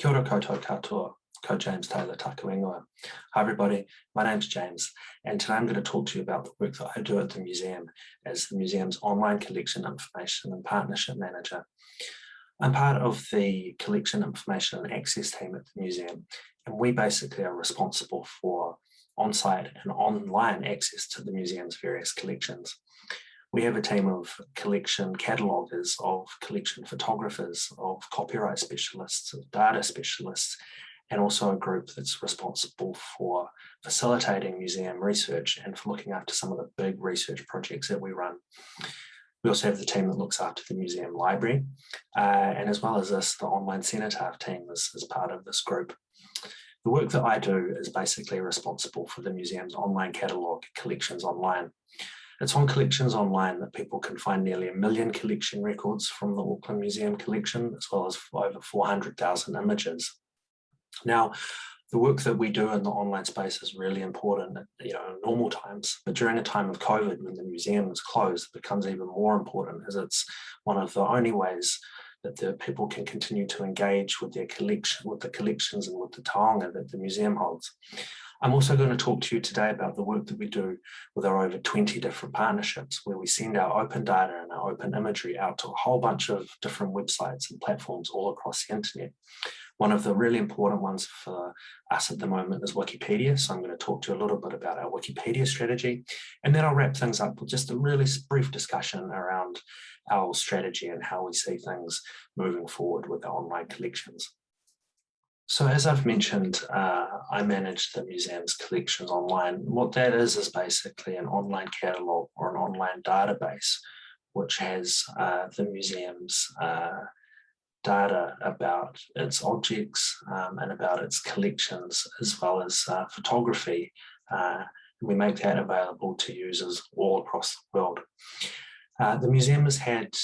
Kia ora koutou katoa, ko James Taylor Taku ingoa. Hi everybody, my name's James, and today I'm going to talk to you about the work that I do at the museum as the museum's online collection information and partnership manager. I'm part of the collection information and access team at the museum, and we basically are responsible for on-site and online access to the museum's various collections. We have a team of collection cataloguers, of collection photographers, of copyright specialists, of data specialists, and also a group that's responsible for facilitating museum research and for looking after some of the big research projects that we run. We also have the team that looks after the museum library, and as well as this, the online cenotaph team is part of this group. The work that I do is basically responsible for the museum's online catalogue, Collections Online. It's on Collections Online that people can find nearly 1 million collection records from the Auckland Museum collection, as well as over 400,000 images. Now, the work that we do in the online space is really important, in normal times, but during a time of COVID, when the museum is closed, it becomes even more important, as it's one of the only ways that the people can continue to engage with their collection, with the collections and with the taonga that the museum holds. I'm also going to talk to you today about the work that we do with our over 20 different partnerships, where we send our open data and our open imagery out to a whole bunch of different websites and platforms all across the internet. One of the really important ones for us at the moment is Wikipedia, so I'm going to talk to you a little bit about our Wikipedia strategy, and then I'll wrap things up with just a really brief discussion around our strategy and how we see things moving forward with our online collections. So as I've mentioned, I manage the museum's collections online. What that is basically an online catalogue or an online database, which has the museum's data about its objects and about its collections, as well as photography. We make that available to users all across the world. The museum has had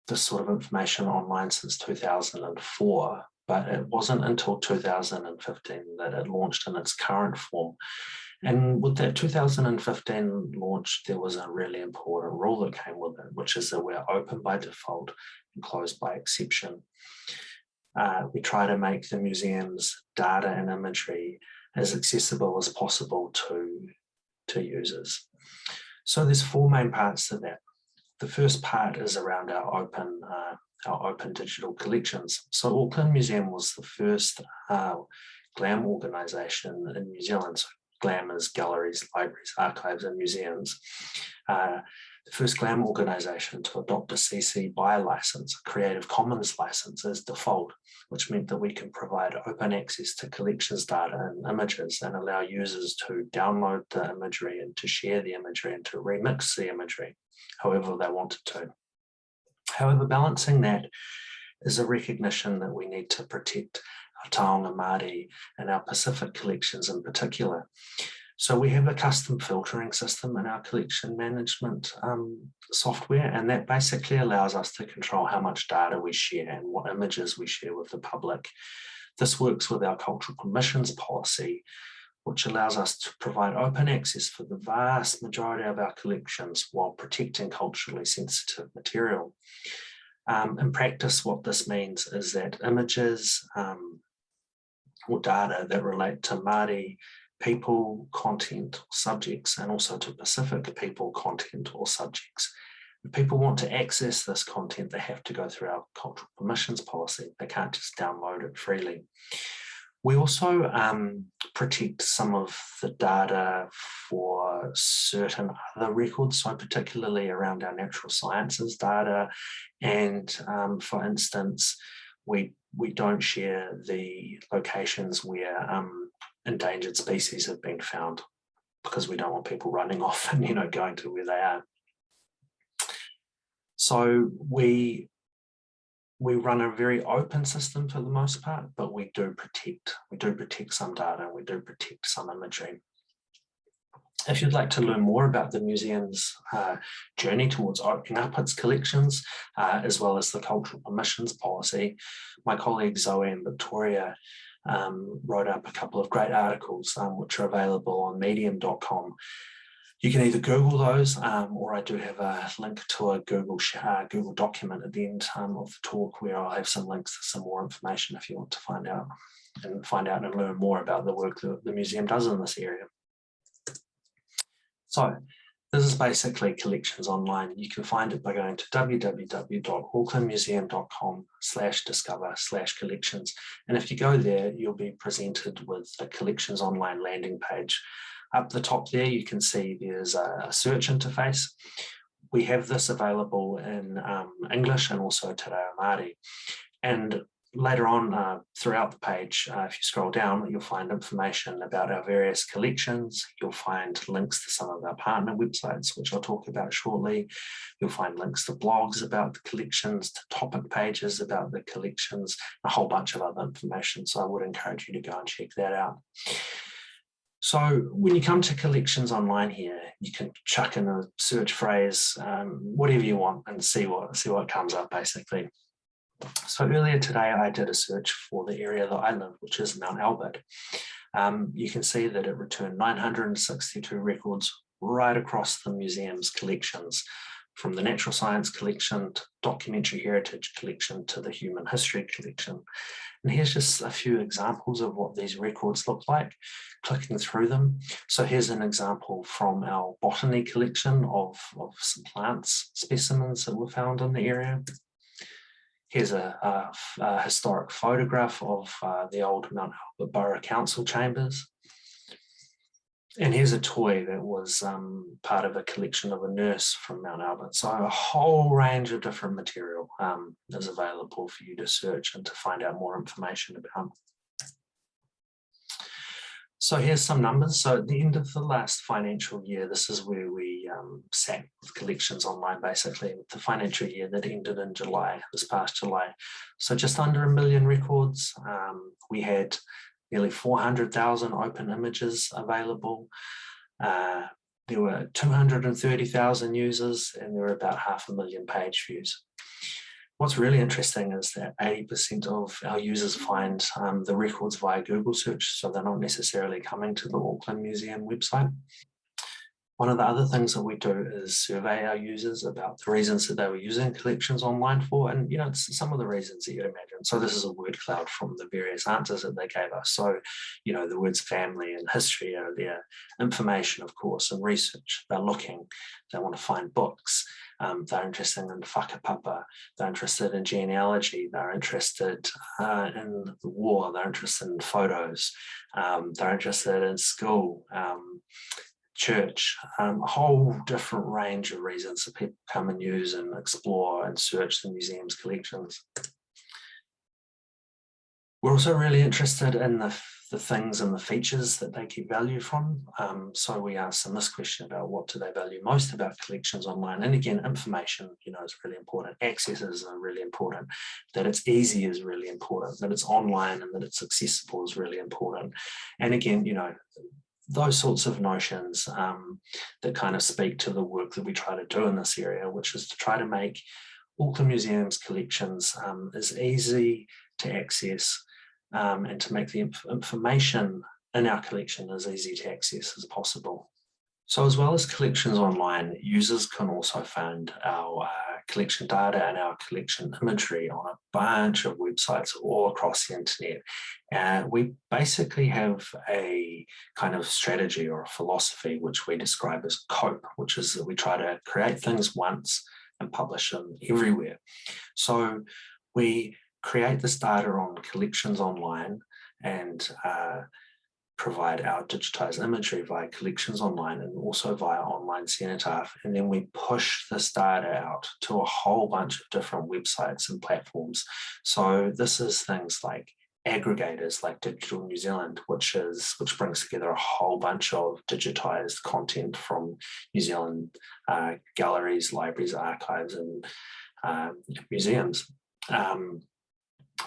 this sort of information online since 2004, but it wasn't until 2015 that it launched in its current form. And with that 2015 launch, there was a really important rule that came with it, which is that we're open by default and closed by exception. We try to make the museum's data and imagery as accessible as possible to users. So there's 4 main parts to that. The first part is around our open digital collections. So Auckland Museum was the first GLAM organisation in New Zealand. So GLAM is galleries, libraries, archives and museums. The first GLAM organisation to adopt a CC BY licence, a Creative Commons licence as default, which meant that we can provide open access to collections data and images and allow users to download the imagery and to share the imagery and to remix the imagery however they wanted to. However, balancing that is a recognition that we need to protect our taonga Māori and our Pacific collections in particular. So we have a custom filtering system in our collection management software, and that basically allows us to control how much data we share and what images we share with the public. This works with our cultural permissions policy, which allows us to provide open access for the vast majority of our collections while protecting culturally sensitive material. In practice, what this means is that images or data that relate to Māori people, content, or subjects, and also to Pacific people, content, or subjects. If people want to access this content, they have to go through our cultural permissions policy. They can't just download it freely. We also protect some of the data for certain other records, so particularly around our natural sciences data. And for instance, we don't share the locations where endangered species have been found, because we don't want people running off and going to where they are. So we run a very open system for the most part, but we do protect some data, and we do protect some imagery. If you'd like to learn more about the museum's journey towards opening up its collections, as well as the cultural permissions policy, my colleagues Zoe and Victoria wrote up a couple of great articles which are available on medium.com. You can either Google those, or I do have a link to a Google document at the end of the talk where I'll have some links to some more information if you want to find out and learn more about the work that the museum does in this area. So this is basically collections online. You can find it by going to www.aucklandmuseum.com/discover/collections. And if you go there, you'll be presented with a collections online landing page. Up the top there, you can see there's a search interface. We have this available in English and also Te Reo Māori. And later on throughout the page, if you scroll down, you'll find information about our various collections. You'll find links to some of our partner websites, which I'll talk about shortly. You'll find links to blogs about the collections, to topic pages about the collections, a whole bunch of other information. So I would encourage you to go and check that out. So when you come to collections online here, you can chuck in a search phrase, whatever you want, and see what comes up basically. So earlier today, I did a search for the area that I live, which is Mount Albert. You can see that it returned 962 records right across the museum's collections, from the natural science collection to documentary heritage collection to the human history collection. And here's just a few examples of what these records look like, clicking through them. So here's an example from our botany collection of some plants specimens that were found in the area. Here's a historic photograph of the old Mount Albert Borough Council chambers. And here's a toy that was part of a collection of a nurse from Mount Albert. So a whole range of different material is available for you to search and to find out more information about. So here's some numbers. So at the end of the last financial year, this is where we sat with collections online, basically, with the financial year that ended in July, this past July. So just under 1 million records. We had nearly 400,000 open images available. There were 230,000 users, and there were about 500,000 page views. What's really interesting is that 80% of our users find the records via Google search, so they're not necessarily coming to the Auckland Museum website. One of the other things that we do is survey our users about the reasons that they were using collections online for, and it's some of the reasons that you'd imagine. So this is a word cloud from the various answers that they gave us. So, the words family and history are there, information, of course, and research. They're looking, they want to find books. They're interested in whakapapa, they're interested in genealogy, they're interested in the war, they're interested in photos, they're interested in school, church, a whole different range of reasons that people come and use and explore and search the museum's collections. We're also really interested in the things and the features that they keep value from. So we asked them this question about what do they value most about collections online. And again, information, is really important. Accesses are really important. That it's easy is really important. That it's online and that it's accessible is really important. And again, those sorts of notions that kind of speak to the work that we try to do in this area, which is to try to make Auckland Museum's collections as easy to access and to make the information in our collection as easy to access as possible. So as well as collections online, users can also find our collection data and our collection imagery on a bunch of websites all across the internet. And we basically have a kind of strategy or a philosophy which we describe as COPE, which is that we try to create things once and publish them everywhere. So we create this data on collections online and provide our digitized imagery via collections online and also via online cenotaph. And then we push this data out to a whole bunch of different websites and platforms. So this is things like aggregators like Digital New Zealand, which brings together a whole bunch of digitized content from New Zealand galleries, libraries, archives, and museums.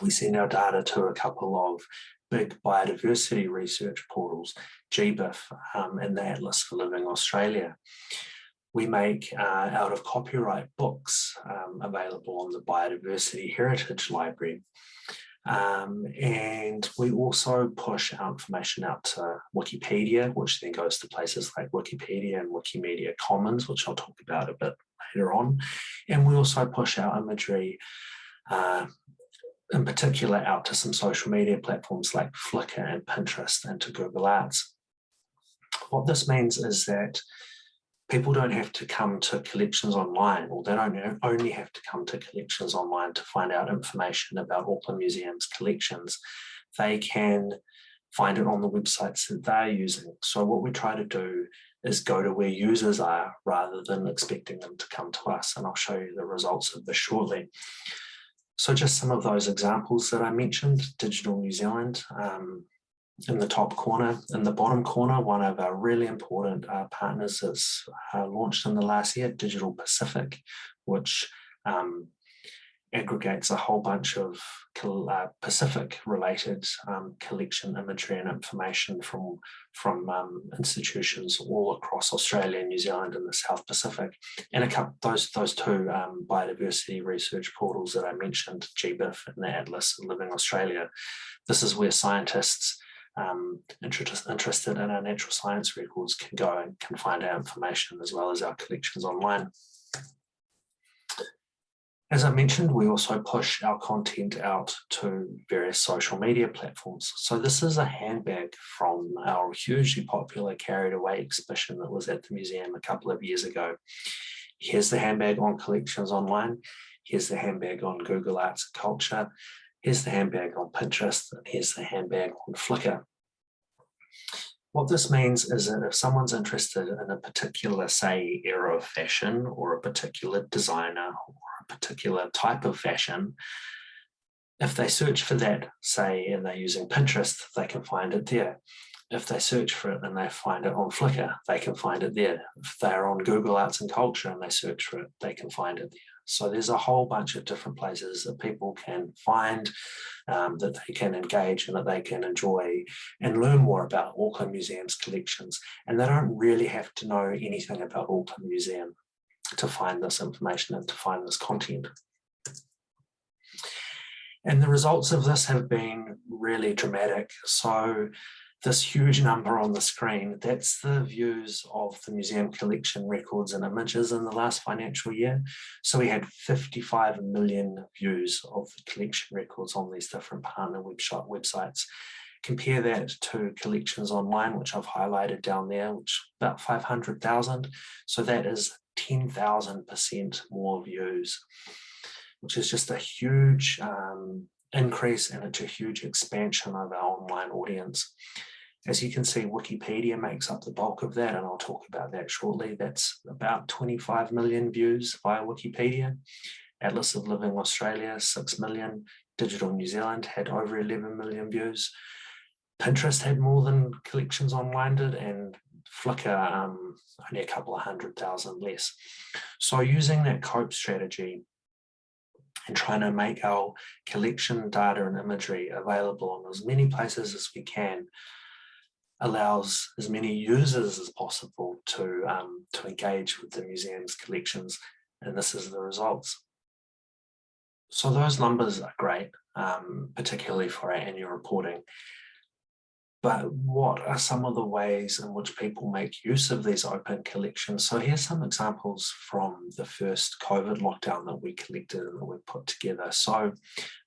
We send our data to a couple of big biodiversity research portals, GBIF and the Atlas for Living Australia. We make out of copyright books available on the Biodiversity Heritage Library. And we also push our information out to Wikipedia, which then goes to places like Wikipedia and Wikimedia Commons, which I'll talk about a bit later on. And we also push our imagery in particular out to some social media platforms like Flickr and Pinterest and to Google Arts. What this means is that people don't have to come to collections online, or they don't only have to come to collections online to find out information about Auckland Museum's collections. They can find it on the websites that they're using. So what we try to do is go to where users are rather than expecting them to come to us. And I'll show you the results of this shortly. So just some of those examples that I mentioned: Digital New Zealand, in the top corner. In the bottom corner, one of our really important partners that's launched in the last year, Digital Pacific, which aggregates a whole bunch of Pacific-related collection imagery and information from institutions all across Australia, New Zealand, and the South Pacific. And a couple those two biodiversity research portals that I mentioned, GBIF and the Atlas and Living Australia. This is where scientists interested in our natural science records can go and can find our information as well as our collections online. As I mentioned, we also push our content out to various social media platforms. So this is a handbag from our hugely popular Carried Away exhibition that was at the museum a couple of years ago. Here's the handbag on collections online. Here's the handbag on Google Arts and Culture. Here's the handbag on Pinterest, and here's the handbag on Flickr. What this means is that if someone's interested in a particular, say, era of fashion, or a particular designer, or a particular type of fashion, if they search for that, say, and they're using Pinterest, they can find it there. If they search for it and they find it on Flickr, they can find it there. If they're on Google Arts and Culture and they search for it, they can find it there. So there's a whole bunch of different places that people can find, that they can engage and that they can enjoy and learn more about Auckland Museum's collections. And they don't really have to know anything about Auckland Museum to find this information and to find this content. And the results of this have been really dramatic. So this huge number on the screen, that's the views of the museum collection records and images in the last financial year. So we had 55 million views of the collection records on these different partner websites. Compare that to collections online, which I've highlighted down there, which is about 500,000. So that is 10,000% more views, which is just a huge increase, and it's a huge expansion of our online audience. As you can see, Wikipedia makes up the bulk of that, and I'll talk about that shortly. That's about 25 million views via Wikipedia. Atlas of Living Australia, 6 million. Digital New Zealand had over 11 million views. Pinterest had more than collections online did, and Flickr only a couple of 100,000 less. So using that COPE strategy and trying to make our collection data and imagery available on as many places as we can allows as many users as possible to engage with the museum's collections, and this is the results. So those numbers are great, particularly for our annual reporting. But what are some of the ways in which people make use of these open collections? So here's some examples from the first COVID lockdown that we collected and that we put together. So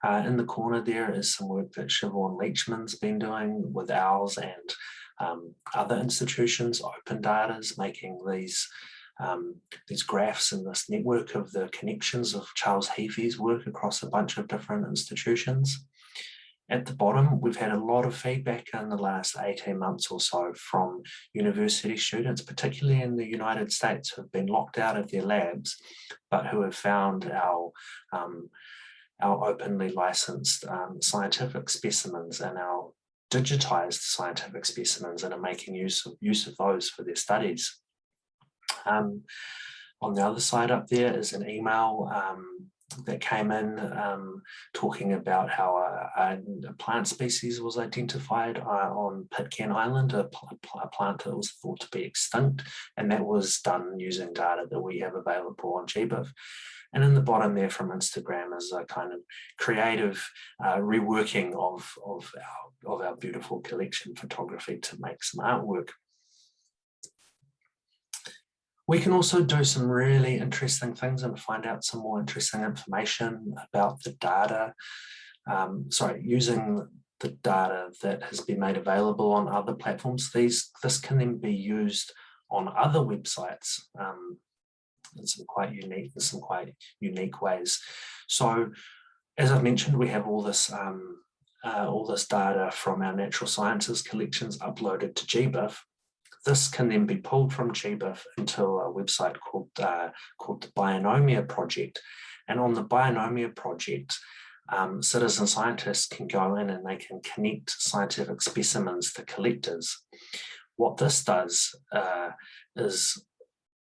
in the corner there is some work that Siobhan Leachman's been doing with ours and other institutions, Open Data's making these graphs and this network of the connections of Charles Heafy's work across a bunch of different institutions. At the bottom, we've had a lot of feedback in the last 18 months or so from university students, particularly in the United States, who have been locked out of their labs, but who have found our openly licensed scientific specimens and our digitized scientific specimens, and are making use of those for their studies. On the other side up there is an email that came in talking about how a plant species was identified on Pitcairn Island, a plant that was thought to be extinct, and that was done using data that we have available on GBIF. And in the bottom there from Instagram is a kind of creative reworking of our beautiful collection photography to make some artwork. We can also do some really interesting things and find out some more interesting information about the data, using the data that has been made available on other platforms. This can then be used on other websites in some quite unique ways. So, as I've mentioned, we have all this data from our natural sciences collections uploaded to GBIF. This can then be pulled from GBIF into a website called the Bionomia project. And on the Bionomia project, citizen scientists can go in and they can connect scientific specimens to collectors. What this does is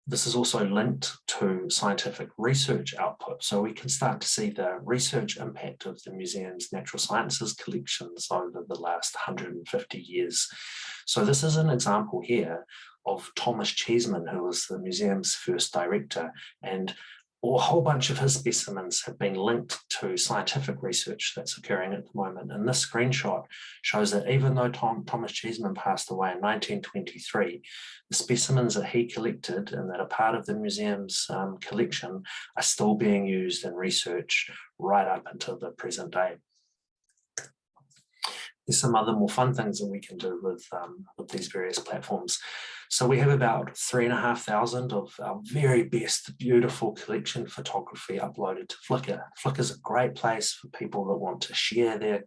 this is also linked to scientific research output. So we can start to see the research impact of the museum's natural sciences collections over the last 150 years. So this is an example here of Thomas Cheeseman, who was the museum's first director, and a whole bunch of his specimens have been linked to scientific research that's occurring at the moment. And this screenshot shows that even though Thomas Cheeseman passed away in 1923, the specimens that he collected and that are part of the museum's collection are still being used in research right up until the present day. There's some other more fun things that we can do with these various platforms. So we have about 3,500 of our very best, beautiful collection photography uploaded to Flickr. Flickr is a great place for people that want to share their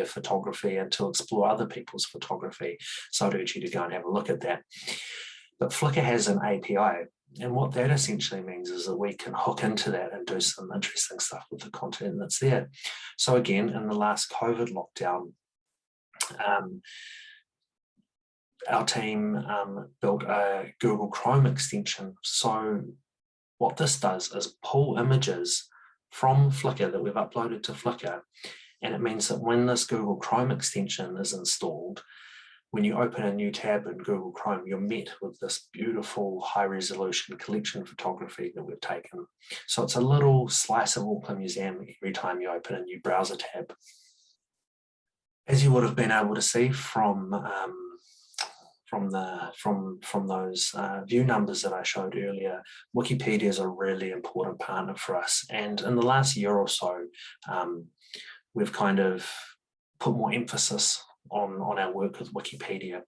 photography and to explore other people's photography. So I'd urge you to go and have a look at that. But Flickr has an API. And what that essentially means is that we can hook into that and do some interesting stuff with the content that's there. So again, in the last COVID lockdown, our team built a Google Chrome extension. So what this does is pull images from Flickr that we've uploaded to Flickr, and it means that when this Google Chrome extension is installed, when you open a new tab in Google Chrome, you're met with this beautiful high-resolution collection photography that we've taken. So it's a little slice of Auckland Museum every time you open a new browser tab. As you would have been able to see from those view numbers that I showed earlier, Wikipedia is a really important partner for us. And in the last year or so, we've kind of put more emphasis on our work with Wikipedia.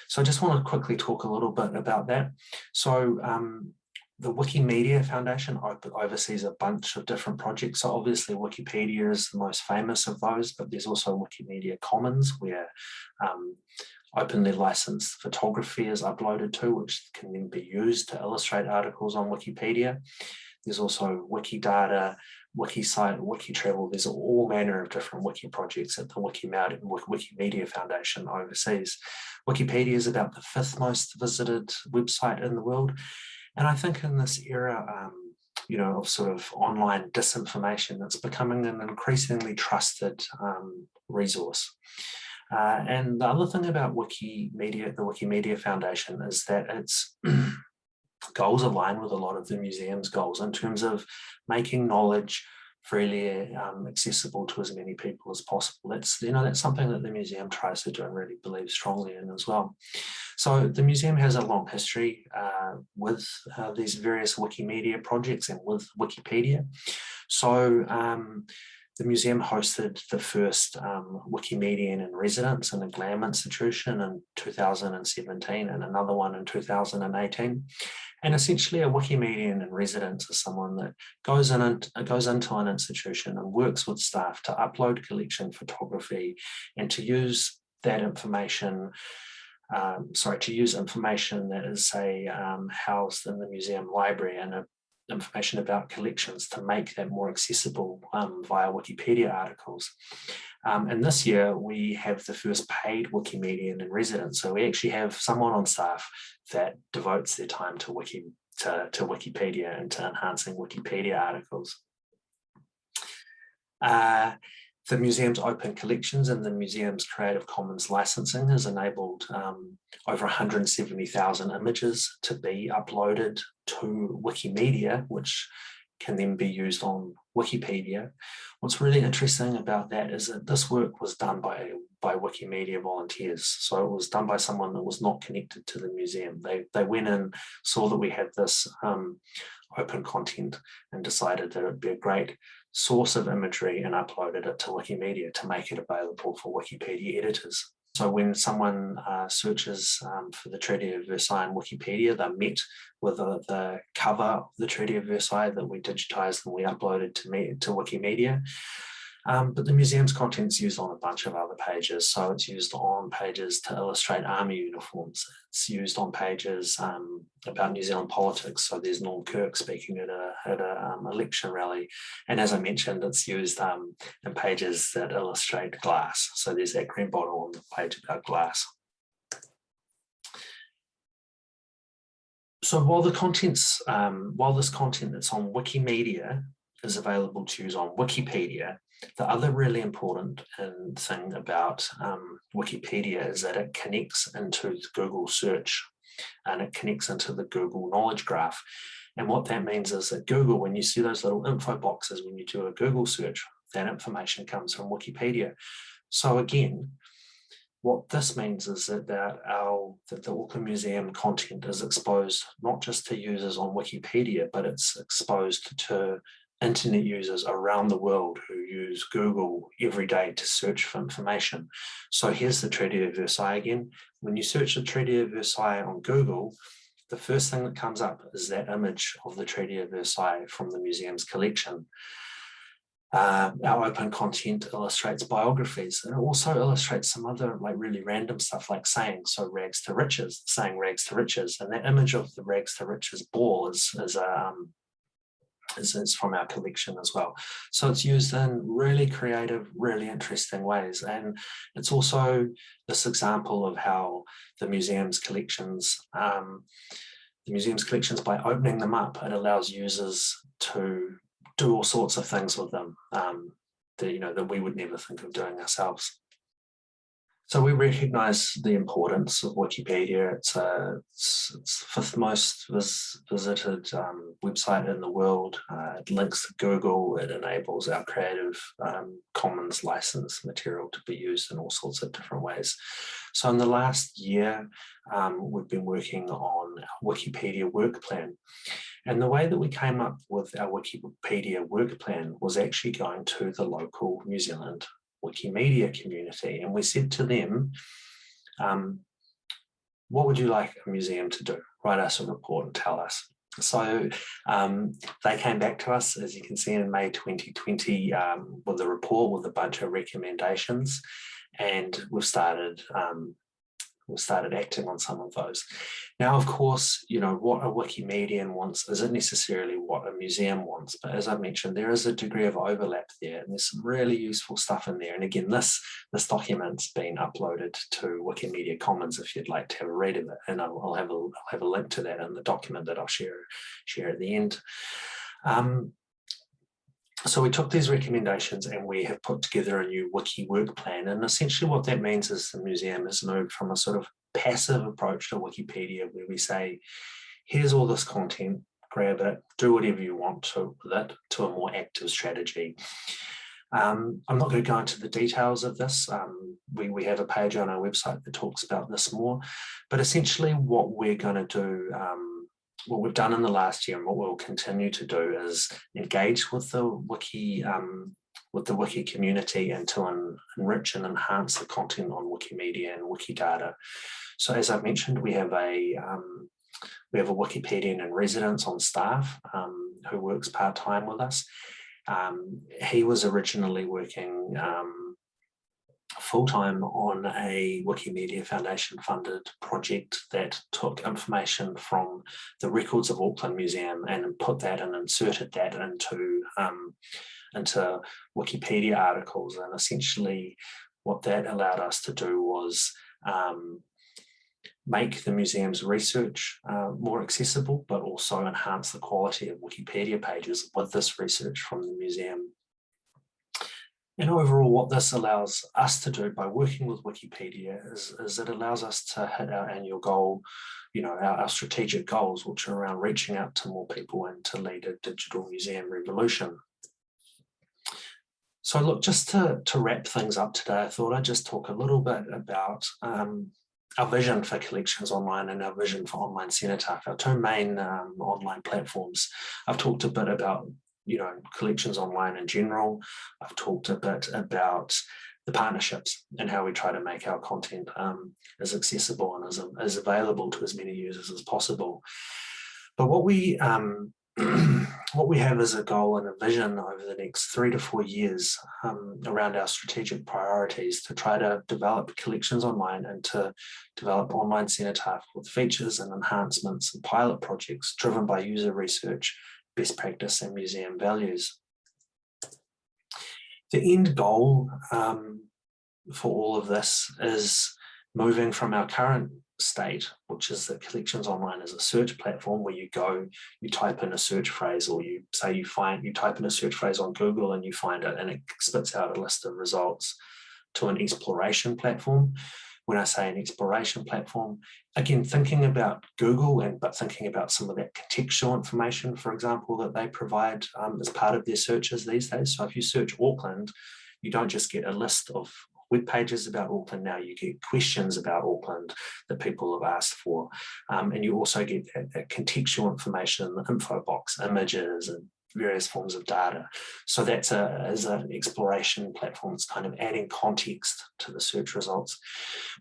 So I just want to quickly talk a little bit about that. So the Wikimedia Foundation oversees a bunch of different projects. So obviously Wikipedia is the most famous of those, but there's also Wikimedia Commons, where openly licensed photography is uploaded to, which can then be used to illustrate articles on Wikipedia. There's also Wikidata, Wikisite, Wikitravel. There's all manner of different wiki projects that the Wikimedia Foundation oversees. Wikipedia is about the 5th most visited website in the world. And I think in this era, of sort of online disinformation, it's becoming an increasingly trusted resource. And the other thing about Wikimedia, the Wikimedia Foundation, is that its goals align with a lot of the museum's goals in terms of making knowledge freely accessible to as many people as possible. That's something that the museum tries to do and really believes strongly in as well. So the museum has a long history with these various Wikimedia projects and with Wikipedia. So the museum hosted the first Wikimedian in residence in a GLAM institution in 2017 and another one in 2018. And essentially a Wikimedian in residence is someone that goes into an institution and works with staff to upload collection photography and to use that information, to use information that is, say, housed in the museum library and information about collections to make that more accessible via Wikipedia articles. And this year we have the first paid Wikimedian in residence. So we actually have someone on staff that devotes their time to Wikipedia and to enhancing Wikipedia articles. The museum's open collections and the museum's Creative Commons licensing has enabled over 170,000 images to be uploaded to Wikimedia, which can then be used on Wikipedia. What's really interesting about that is that this work was done by Wikimedia volunteers. So it was done by someone that was not connected to the museum. They went in, saw that we had this open content and decided that it would be a great source of imagery and uploaded it to Wikimedia to make it available for Wikipedia editors. So when someone searches for the Treaty of Versailles in Wikipedia, they're met with the cover of the Treaty of Versailles that we digitized and we uploaded to Wikimedia. But the museum's content is used on a bunch of other pages. So it's used on pages to illustrate army uniforms. It's used on pages about New Zealand politics. So there's Norm Kirk speaking at a election rally. And as I mentioned, it's used in pages that illustrate glass. So there's that green bottle on the page about glass. So while this content that's on Wikimedia is available to use on Wikipedia, the other really important thing about Wikipedia is that it connects into Google search and it connects into the Google knowledge graph. And what that means is that Google, when you see those little info boxes, when you do a Google search, that information comes from Wikipedia. So again, what this means is that the Auckland Museum content is exposed not just to users on Wikipedia, but it's exposed to internet users around the world who use Google every day to search for information. So here's the Treaty of Versailles again. When you search the Treaty of Versailles on Google, the first thing that comes up is that image of the Treaty of Versailles from the museum's collection. Our open content illustrates biographies, and it also illustrates some other really random stuff like sayings. So rags to riches, saying rags to riches, and that image of the rags to riches ball is from our collection as well. So it's used in really creative, really interesting ways. And it's also this example of how the museum's collections, by opening them up, it allows users to do all sorts of things with them that we would never think of doing ourselves. So we recognise the importance of Wikipedia. It's the fifth most visited website in the world. It links to Google. It enables our Creative Commons licensed material to be used in all sorts of different ways. So in the last year, we've been working on our Wikipedia work plan. And the way that we came up with our Wikipedia work plan was actually going to the local New Zealand Wikimedia community, and we said to them, what would you like a museum to do? Write us a report and tell us. So they came back to us, as you can see, in May 2020 with a report with a bunch of recommendations, and we've started acting on some of those. Now, of course, what a Wikimedian wants isn't necessarily what a museum wants, but as I mentioned, there is a degree of overlap there, and there's some really useful stuff in there. And again, this document's been uploaded to Wikimedia Commons if you'd like to have a read of it, and I'll have a link to that in the document that I'll share at the end. So we took these recommendations and we have put together a new Wiki work plan. And essentially what that means is the museum has moved from a sort of passive approach to Wikipedia, where we say, here's all this content, grab it, do whatever you want with it, to a more active strategy. I'm not going to go into the details of this. We have a page on our website that talks about this more, but essentially what we're going to do, what we've done in the last year and what we'll continue to do is engage with the Wiki community and to enrich and enhance the content on Wikimedia and Wikidata. So as I mentioned, we have a Wikipedian in residence on staff who works part-time with us. He was originally working full-time on a Wikimedia Foundation funded project that took information from the records of Auckland Museum and put that and inserted that into Wikipedia articles. And essentially what that allowed us to do was make the museum's research more accessible, but also enhance the quality of Wikipedia pages with this research from the museum. And overall, what this allows us to do by working with Wikipedia is it allows us to hit our annual goal, our strategic goals, which are around reaching out to more people and to lead a digital museum revolution. So look, just to wrap things up today, I thought I'd just talk a little bit about our vision for Collections Online and our vision for Online Cenotaph, our two main online platforms. I've talked a bit about Collections Online in general. I've talked a bit about the partnerships and how we try to make our content as accessible and as available to as many users as possible. But what we what we have as a goal and a vision over the next 3 to 4 years around our strategic priorities to try to develop Collections Online and to develop Online Cenotaph with features and enhancements and pilot projects driven by user research, best practice and museum values. The end goal for all of this is moving from our current state, which is that Collections Online is a search platform where you go, you type in a search phrase, or you type in a search phrase on Google and you find it and it spits out a list of results, to an exploration platform. When I say an exploration platform, again, thinking about Google, but thinking about some of that contextual information, for example, that they provide as part of their searches these days. So if you search Auckland, you don't just get a list of web pages about Auckland. Now you get questions about Auckland that people have asked for. And you also get that contextual information in the info box, images and various forms of data. So that's as an exploration platform. It's kind of adding context to the search results.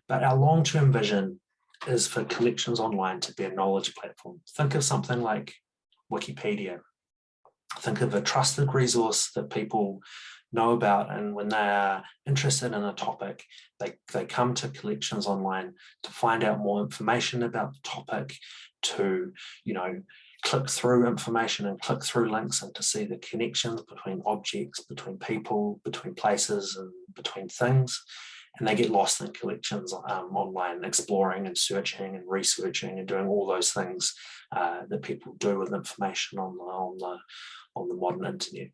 But our long-term vision is for Collections Online to be a knowledge platform. Think of something like Wikipedia. Think of a trusted resource that people know about, and when they are interested in a topic, they come to Collections Online to find out more information about the topic, to click through information and click through links and to see the connections between objects, between people, between places and between things. And they get lost in Collections Online, exploring and searching and researching and doing all those things that people do with information on the modern internet.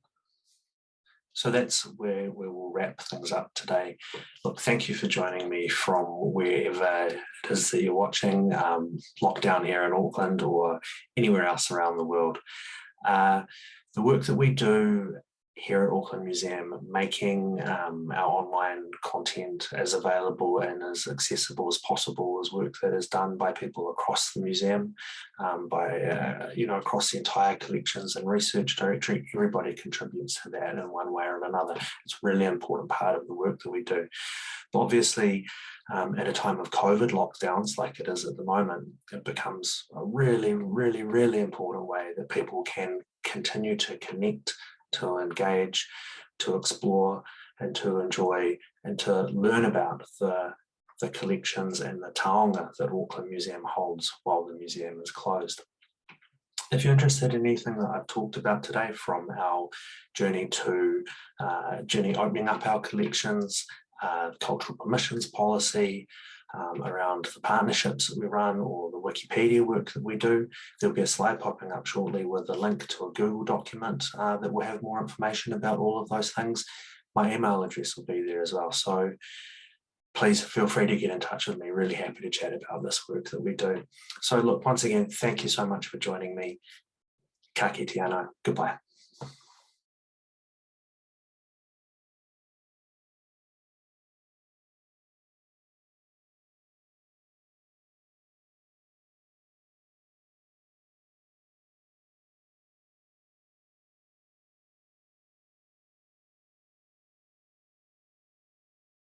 So that's where we will wrap things up today. Look, thank you for joining me from wherever it is that you're watching, lockdown here in Auckland or anywhere else around the world. The work that we do here at Auckland Museum, making our online content as available and as accessible as possible, is work that is done by people across the museum, across the entire collections and research directory. Everybody contributes to that in one way or another. It's a really important part of the work that we do. But obviously, at a time of COVID lockdowns like it is at the moment, it becomes a really, really, really important way that people can continue to connect, to engage, to explore and to enjoy and to learn about the collections and the taonga that Auckland Museum holds while the museum is closed. If you're interested in anything that I've talked about today, from our journey opening up our collections, cultural permissions policy, around the partnerships that we run, or the Wikipedia work that we do, there'll be a slide popping up shortly with a link to a Google document that will have more information about all of those things. My email address will be there as well. So please feel free to get in touch with me. Really happy to chat about this work that we do. So look, once again, thank you so much for joining me. Ka kite anō. Goodbye.